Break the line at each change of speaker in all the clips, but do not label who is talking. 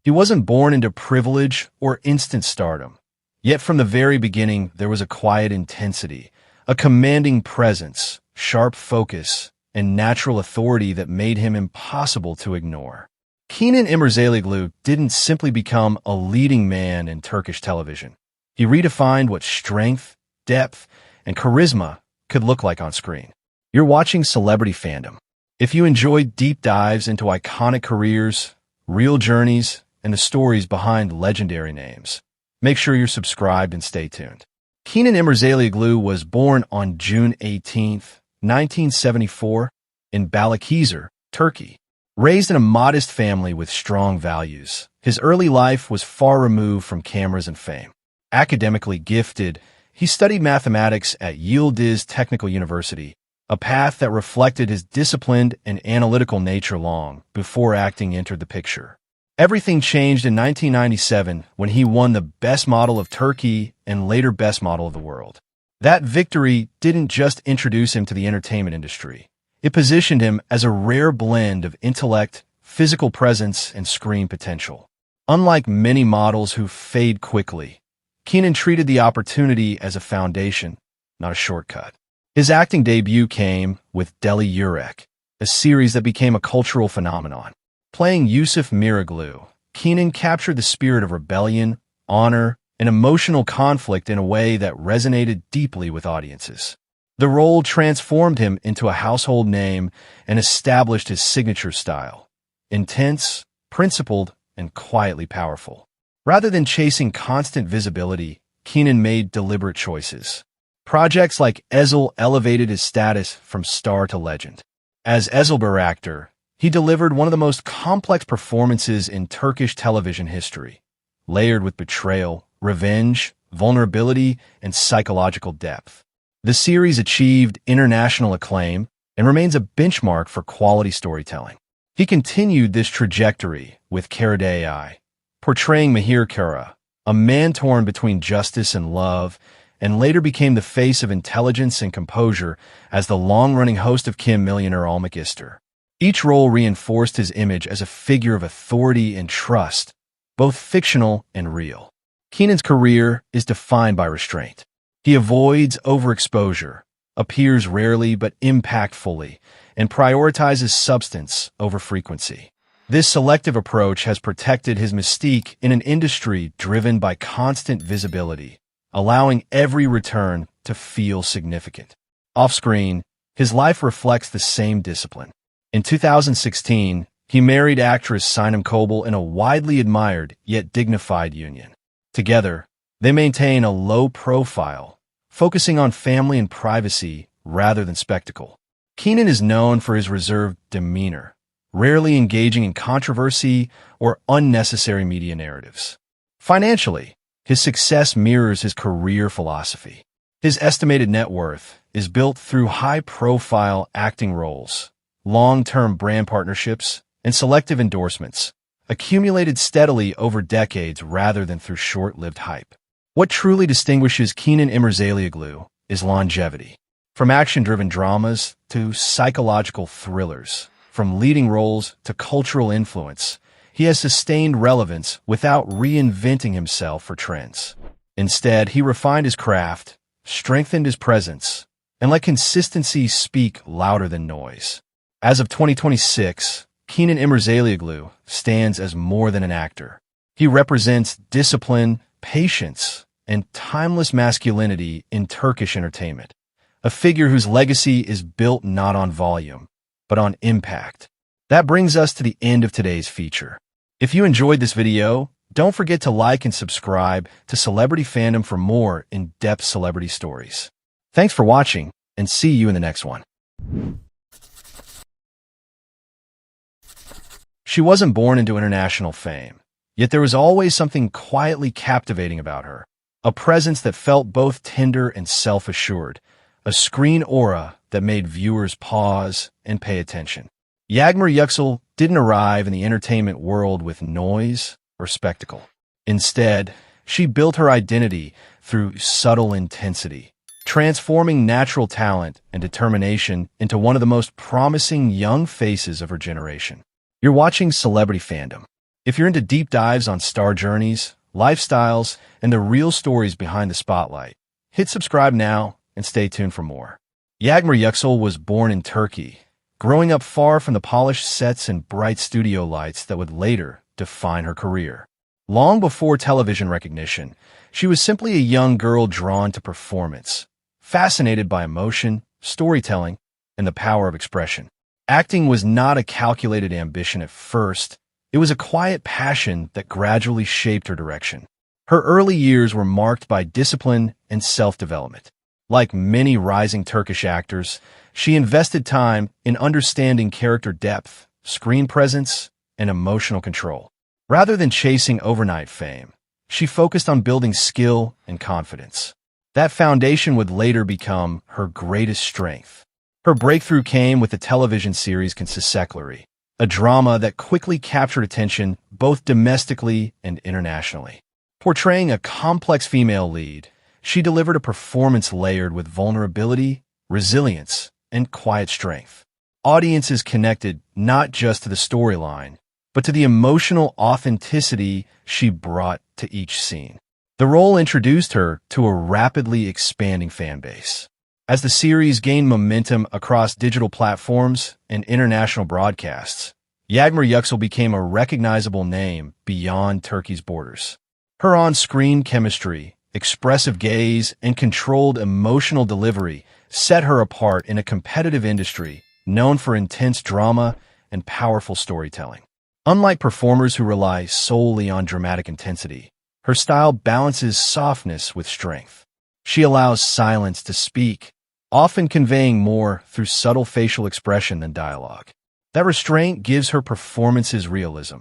He wasn't born into privilege or instant stardom. Yet from the very beginning, there was a quiet intensity, a commanding presence, sharp focus, and natural authority that made him impossible to ignore. Kenan İmirzalıoğlu didn't simply become a leading man in Turkish television. He redefined what strength, depth, and charisma could look like on screen. You're watching Celebrity Fandom. If you enjoy deep dives into iconic careers, real journeys, and the stories behind legendary names, make sure you're subscribed and stay tuned. Kenan İmirzalıoğlu was born on June 18, 1974, in Balıkesir, Turkey. Raised in a modest family with strong values, his early life was far removed from cameras and fame. Academically gifted, he studied mathematics at Yıldız Technical University, a path that reflected his disciplined and analytical nature long before acting entered the picture. Everything changed in 1997 when he won the Best Model of Turkey and later Best Model of the World. That victory didn't just introduce him to the entertainment industry. It positioned him as a rare blend of intellect, physical presence, and screen potential. Unlike many models who fade quickly, Kenan treated the opportunity as a foundation, not a shortcut. His acting debut came with Deli Yürek, a series that became a cultural phenomenon. Playing Yusuf Miraglu, Kenan captured the spirit of rebellion, honor, and emotional conflict in a way that resonated deeply with audiences. The role transformed him into a household name and established his signature style: intense, principled, and quietly powerful. Rather than chasing constant visibility, Kenan made deliberate choices. Projects like Ezel elevated his status from star to legend. As Ezel actor, he delivered one of the most complex performances in Turkish television history, layered with betrayal, revenge, vulnerability, and psychological depth. The series achieved international acclaim and remains a benchmark for quality storytelling. He continued this trajectory with Karadai, portraying Mahir Kara, a man torn between justice and love, and later became the face of intelligence and composure as the long-running host of Kim Millionaire Olmak Ister. Each role reinforced his image as a figure of authority and trust, both fictional and real. Kenan's career is defined by restraint. He avoids overexposure, appears rarely but impactfully, and prioritizes substance over frequency. This selective approach has protected his mystique in an industry driven by constant visibility, allowing every return to feel significant. Off-screen, his life reflects the same discipline. In 2016, he married actress Sinem Kobal in a widely admired yet dignified union. Together, they maintain a low profile, focusing on family and privacy rather than spectacle. Kenan is known for his reserved demeanor, rarely engaging in controversy or unnecessary media narratives. Financially, his success mirrors his career philosophy. His estimated net worth is built through high-profile acting roles, long-term brand partnerships, and selective endorsements, accumulated steadily over decades rather than through short-lived hype. What truly distinguishes Kenan İmirzalıoğlu is longevity. From action-driven dramas to psychological thrillers, from leading roles to cultural influence, he has sustained relevance without reinventing himself for trends. Instead, he refined his craft, strengthened his presence, and let consistency speak louder than noise. As of 2026, Kenan İmirzalıoğlu stands as more than an actor. He represents discipline, patience, and timeless masculinity in Turkish entertainment, a figure whose legacy is built not on volume, but on impact. That brings us to the end of today's feature. If you enjoyed this video, don't forget to like and subscribe to Celebrity Fandom for more in-depth celebrity stories. Thanks for watching, and see you in the next one. She wasn't born into international fame, yet there was always something quietly captivating about her, a presence that felt both tender and self-assured, a screen aura that made viewers pause and pay attention. Yağmur Yüksel didn't arrive in the entertainment world with noise or spectacle. Instead, she built her identity through subtle intensity, transforming natural talent and determination into one of the most promising young faces of her generation. You're watching Celebrity Fandom. If you're into deep dives on star journeys, lifestyles, and the real stories behind the spotlight, hit subscribe now and stay tuned for more. Yağmur Yüksel was born in Turkey, growing up far from the polished sets and bright studio lights that would later define her career. Long before television recognition, she was simply a young girl drawn to performance, fascinated by emotion, storytelling, and the power of expression. Acting was not a calculated ambition at first. It was a quiet passion that gradually shaped her direction. Her early years were marked by discipline and self-development. Like many rising Turkish actors, she invested time in understanding character depth, screen presence, and emotional control. Rather than chasing overnight fame, she focused on building skill and confidence. That foundation would later become her greatest strength. Her breakthrough came with the television series Kenan, a drama that quickly captured attention both domestically and internationally. Portraying a complex female lead, she delivered a performance layered with vulnerability, resilience, and quiet strength. Audiences connected not just to the storyline, but to the emotional authenticity she brought to each scene. The role introduced her to a rapidly expanding fan base. As the series gained momentum across digital platforms and international broadcasts, Yağmur Yüksel became a recognizable name beyond Turkey's borders. Her on-screen chemistry, expressive gaze, and controlled emotional delivery set her apart in a competitive industry known for intense drama and powerful storytelling. Unlike performers who rely solely on dramatic intensity, her style balances softness with strength. She allows silence to speak, often conveying more through subtle facial expression than dialogue. That restraint gives her performances realism,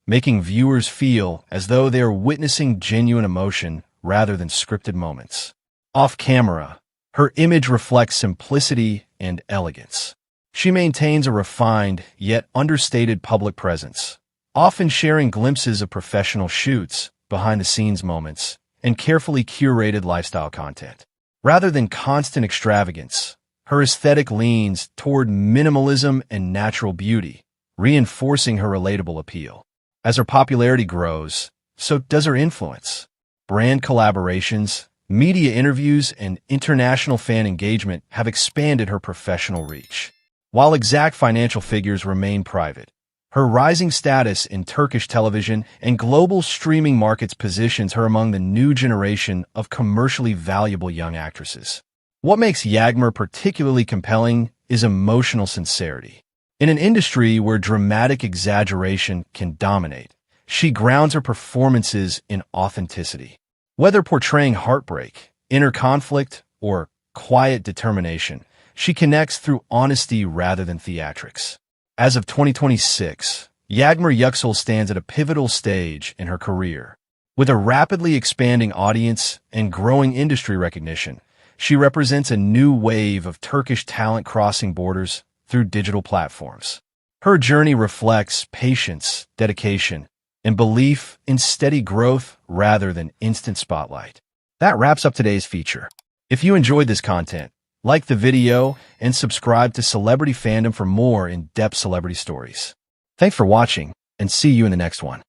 making viewers feel as though they are witnessing genuine emotion rather than scripted moments. Off camera, her image reflects simplicity and elegance. She maintains a refined yet understated public presence, often sharing glimpses of professional shoots, behind-the-scenes moments, and carefully curated lifestyle content. Rather than constant extravagance, her aesthetic leans toward minimalism and natural beauty, reinforcing her relatable appeal. As her popularity grows, so does her influence. Brand collaborations, media interviews, and international fan engagement have expanded her professional reach. While exact financial figures remain private, her rising status in Turkish television and global streaming markets positions her among the new generation of commercially valuable young actresses. What makes Yağmur particularly compelling is emotional sincerity. In an industry where dramatic exaggeration can dominate, she grounds her performances in authenticity. Whether portraying heartbreak, inner conflict, or quiet determination, she connects through honesty rather than theatrics. As of 2026, Yağmur Yüksel stands at a pivotal stage in her career. With a rapidly expanding audience and growing industry recognition, she represents a new wave of Turkish talent crossing borders through digital platforms. Her journey reflects patience, dedication, and belief in steady growth rather than instant spotlight. That wraps up today's feature. If you enjoyed this content, like the video and subscribe to Celebrity Fandom for more in-depth celebrity stories. Thanks for watching, and see you in the next one.